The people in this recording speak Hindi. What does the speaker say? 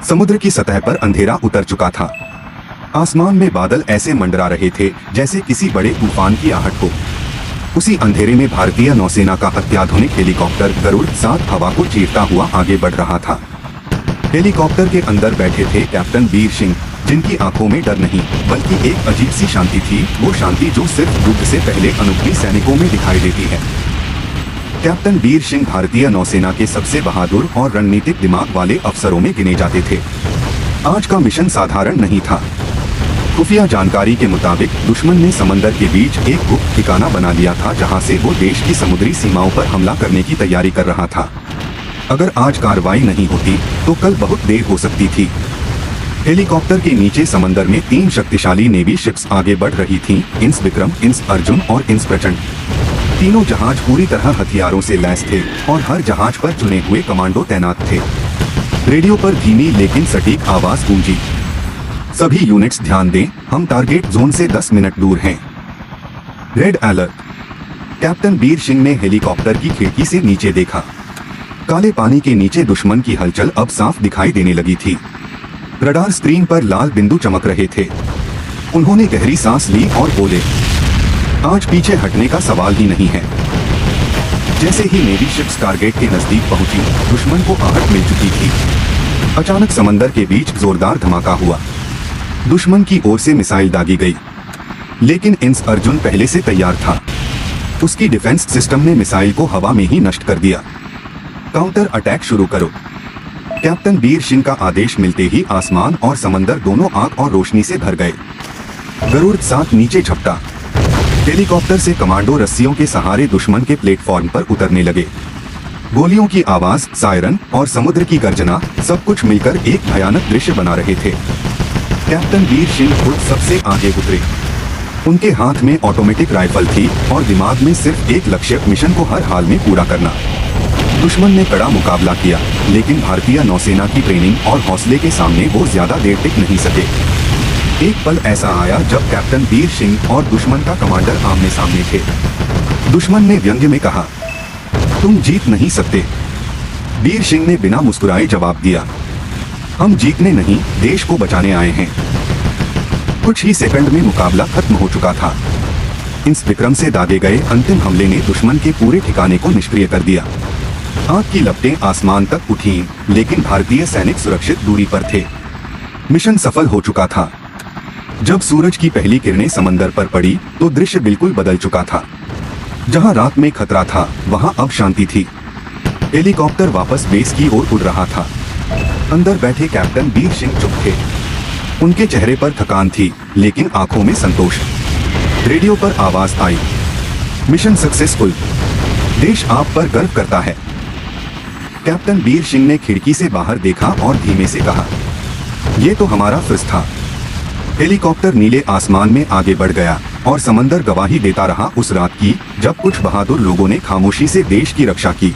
समुद्र की सतह पर अंधेरा उतर चुका था। आसमान में बादल ऐसे मंडरा रहे थे जैसे किसी बड़े तूफान की आहट हो। उसी अंधेरे में भारतीय नौसेना का अत्याधुनिक हेलीकॉप्टर गरुड़ 7 हवा को चीरता हुआ आगे बढ़ रहा था। हेलीकॉप्टर के अंदर बैठे थे कैप्टन वीर सिंह, जिनकी आंखों में डर नहीं बल्कि एक अजीब सी शांति थी, वो शांति जो सिर्फ युद्ध से पहले अनुभवी सैनिकों में दिखाई देती है। कैप्टन वीर सिंह भारतीय नौसेना के सबसे बहादुर और रणनीतिक दिमाग वाले अफसरों में गिने जाते थे। आज का मिशन साधारण नहीं था। खुफिया जानकारी के मुताबिक दुश्मन ने समंदर के बीच एक गुप्त ठिकाना बना लिया था, जहां से वो देश की समुद्री सीमाओं पर हमला करने की तैयारी कर रहा था। अगर आज कार्रवाई नहीं होती तो कल बहुत देर हो सकती थी। हेलीकॉप्टर के नीचे समंदर में 3 शक्तिशाली नेवी शिप्स आगे बढ़ रही थीं, इंस विक्रम, इंस अर्जुन और इंस प्रचंड। तीनों जहाज पूरी तरह हथियारों से लैस थे और हर जहाज पर चुने हुए कमांडो तैनात थे। रेडियो पर धीमी लेकिन सटीक आवाज गूंजी, सभी यूनिट्स ध्यान दें, हम टारगेट जोन से 10 मिनट दूर हैं। Red alert. Captain Veer Singh ने हेलीकॉप्टर की खिड़की से नीचे देखा। काले पानी के नीचे दुश्मन की हलचल अब साफ दिखाई देने लगी थी। रडार स्क्रीन पर लाल बिंदु चमक रहे थे। उन्होंने गहरी सांस ली और बोले, आज पीछे हटने का सवाल ही नहीं है। जैसे ही नेवी शिप्स टारगेट के नजदीक पहुंची, दुश्मन को आहट मिल चुकी थी। अचानक समंदर के बीच जोरदार धमाका हुआ। दुश्मन की ओर से मिसाइल दागी गई, लेकिन इंस अर्जुन पहले से तैयार था। उसकी डिफेंस सिस्टम ने मिसाइल को हवा में ही नष्ट कर दिया। काउंटर अटैक शुरू करो। कैप्टन वीर सिंह का आदेश मिलते ही आसमान और समंदर दोनों आग और रोशनी से भर गए। गरुड़ 7 नीचे झपटा। हेलीकॉप्टर से कमांडो रस्सियों के सहारे दुश्मन के प्लेटफॉर्म पर उतरने लगे। गोलियों की आवाज, सायरन और समुद्र की गर्जना सब कुछ मिलकर एक भयानक दृश्य बना रहे थे। कैप्टन वीर सिंह खुद सबसे आगे उतरे। उनके हाथ में ऑटोमेटिक राइफल थी और दिमाग में सिर्फ एक लक्ष्य, मिशन को हर हाल में पूरा करना। दुश्मन ने कड़ा मुकाबला किया, लेकिन भारतीय नौसेना की ट्रेनिंग और हौसले के सामने वो ज्यादा देर टिक नहीं सके। एक पल ऐसा आया जब कैप्टन वीर सिंह और दुश्मन का कमांडर आमने सामने थे। दुश्मन ने व्यंग्य में कहा, तुम जीत नहीं सकते। वीर सिंह ने बिना मुस्कुराए जवाब दिया, हम जीतने नहीं, देश को बचाने आए हैं। कुछ ही सेकंड में मुकाबला खत्म हो चुका था। इंस विक्रम से दागे गए अंतिम हमले ने दुश्मन के पूरे ठिकाने को निष्क्रिय कर दिया। आग की लपटें आसमान तक उठीं, लेकिन भारतीय सैनिक सुरक्षित दूरी पर थे। मिशन सफल हो चुका था। जब सूरज की पहली किरणें समंदर पर पड़ी तो दृश्य बिल्कुल बदल चुका था। जहां रात में खतरा था, वहां अब शांति थी। हेलीकॉप्टर वापस बेस की ओर उड़ रहा था। अंदर बैठे कैप्टन वीर सिंह चुप थे। उनके चेहरे पर थकान थी, लेकिन आंखों में संतोष। रेडियो पर आवाज आई, मिशन सक्सेसफुल, देश आप पर गर्व करता है। कैप्टन वीर सिंह ने खिड़की से बाहर देखा और धीमे से कहा, यह तो हमारा फर्ज था। हेलीकॉप्टर नीले आसमान में आगे बढ़ गया और समंदर गवाही देता रहा उस रात की, जब कुछ बहादुर लोगों ने खामोशी से देश की रक्षा की।